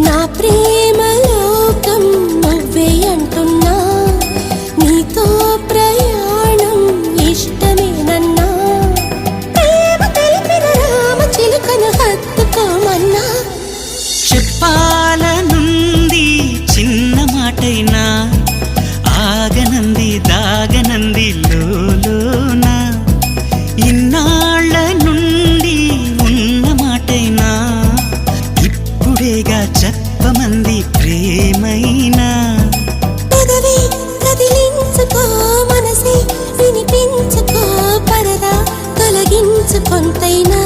నా ప్రేమ లోకం నువ్వే అంటున్నా, నీతో ప్రయాణం ఇష్టమేనన్నా, ప్రేమ తెలిపిన రామ చిలుకను హత్తుకోమన్నా. చెప్పాలనుంది చిన్న మాటైనా, ఆగనంది దాగనంది లోలోన, ఇన్నాళ్ళ నుండి ఉన్న మాటైనా, ఇప్పుడేగా చెప్పమంది ప్రేమైనా. పెదవి కదిలించుకో, మనసే వినిపించుకో, పరదా తొలగించు కొంతైనా.